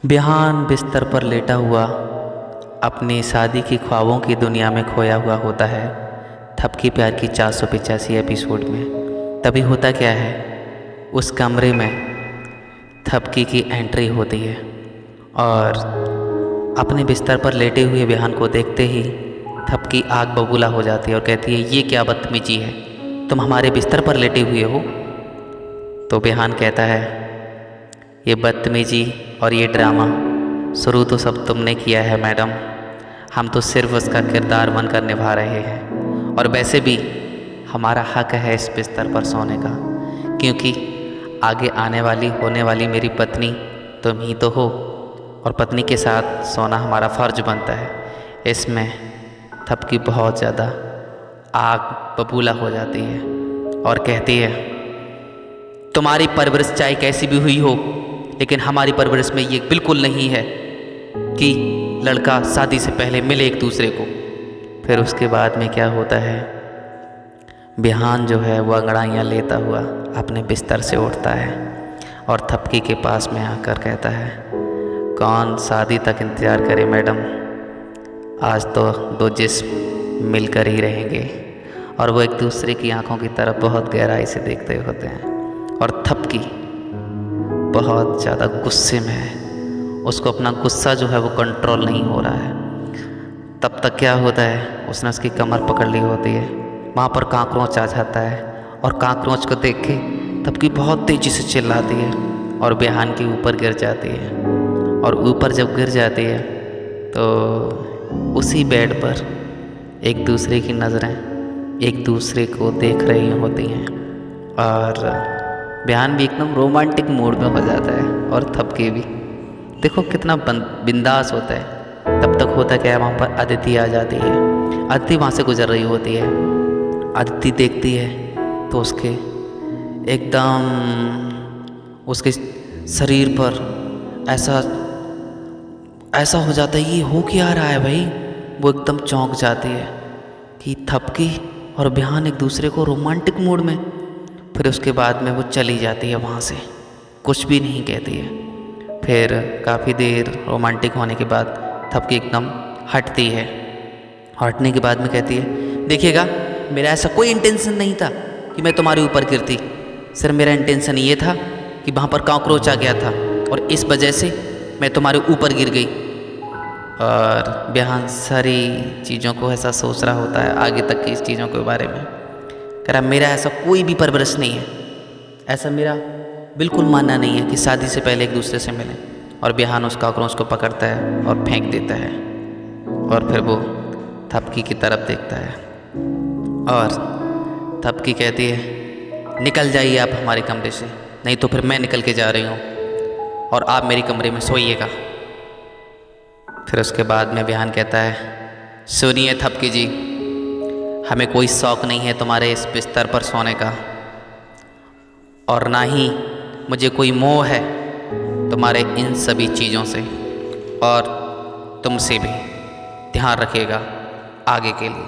बिहान बिस्तर पर लेटा हुआ अपनी शादी की ख्वाबों की दुनिया में खोया हुआ होता है। थपकी प्यार की 485 एपिसोड में तभी होता क्या है, उस कमरे में थपकी की एंट्री होती है और अपने बिस्तर पर लेटे हुए बिहान को देखते ही थपकी आग बबूला हो जाती है और कहती है, ये क्या बदतमीजी है, तुम हमारे बिस्तर पर लेटे हुए हो। तो बिहान कहता है, ये बदतमीजी और ये ड्रामा शुरू तो सब तुमने किया है मैडम, हम तो सिर्फ उसका किरदार बनकर निभा रहे हैं और वैसे भी हमारा हक है इस बिस्तर पर सोने का, क्योंकि आगे आने वाली होने वाली मेरी पत्नी तुम ही तो हो और पत्नी के साथ सोना हमारा फ़र्ज बनता है। इसमें थपकी बहुत ज़्यादा आग बबूला हो जाती है और कहती है, तुम्हारी परवरिश चाहे कैसी भी हुई हो, लेकिन हमारी परवरिश में ये बिल्कुल नहीं है कि लड़का शादी से पहले मिले एक दूसरे को। फिर उसके बाद में क्या होता है, बिहान जो है वह अंगड़ाइयाँ लेता हुआ अपने बिस्तर से उठता है और थपकी के पास में आकर कहता है, कौन शादी तक इंतज़ार करे मैडम, आज तो दो जिस्म मिलकर ही रहेंगे। और वो एक दूसरे की आंखों की तरफ बहुत गहराई से देखते होते हैं और थपकी बहुत ज़्यादा गुस्से में है, उसको अपना गुस्सा जो है वो कंट्रोल नहीं हो रहा है। तब तक क्या होता है, उसने उसकी कमर पकड़ ली होती है, वहाँ पर कांकरोच आ जाता है और कांकरोच को देख के थपकी बहुत तेज़ी से चिल्लाती है और बिहान के ऊपर गिर जाती है। और ऊपर जब गिर जाती है तो उसी बेड पर एक दूसरे की नज़रें एक दूसरे को देख रही होती हैं और बिहान भी एकदम रोमांटिक मूड में हो जाता है और थपकी भी देखो कितना बिंदास होता है। तब तक होता क्या है, वहाँ पर अदिति आ जाती है। अदिति वहाँ से गुजर रही होती है। अदिति देखती है तो उसके एकदम उसके शरीर पर ऐसा हो जाता है, ये हो क्या रहा है भाई। वो एकदम चौंक जाती है कि थपकी और बिहान एक दूसरे को रोमांटिक मूड में। फिर उसके बाद में वो चली जाती है वहाँ से, कुछ भी नहीं कहती है। फिर काफ़ी देर रोमांटिक होने के बाद थपकी एकदम हटती है। हटने के बाद में कहती है, देखिएगा मेरा ऐसा कोई इंटेंशन नहीं था कि मैं तुम्हारे ऊपर गिरती, सिर्फ मेरा इंटेंशन ये था कि वहाँ पर कॉकरोच आ गया था और इस वजह से मैं तुम्हारे ऊपर गिर गई। और बिहान सारी चीज़ों को ऐसा सोच रहा होता है, आगे तक की इस चीज़ों के बारे में। कह रहा, मेरा ऐसा कोई भी परवरिश नहीं है, ऐसा मेरा बिल्कुल मानना नहीं है कि शादी से पहले एक दूसरे से मिलें। और बिहान उस कॉकरोच को पकड़ता है और फेंक देता है और फिर वो थपकी की तरफ देखता है और थपकी कहती है, निकल जाइए आप हमारे कमरे से, नहीं तो फिर मैं निकल के जा रही हूँ और आप मेरे कमरे में सोइएगा। फिर उसके बाद में बिहान कहता है, सुनिए थपकी जी, हमें कोई शौक़ नहीं है तुम्हारे इस बिस्तर पर सोने का और ना ही मुझे कोई मोह है तुम्हारे इन सभी चीज़ों से, और तुमसे भी ध्यान रखिएगा आगे के लिए।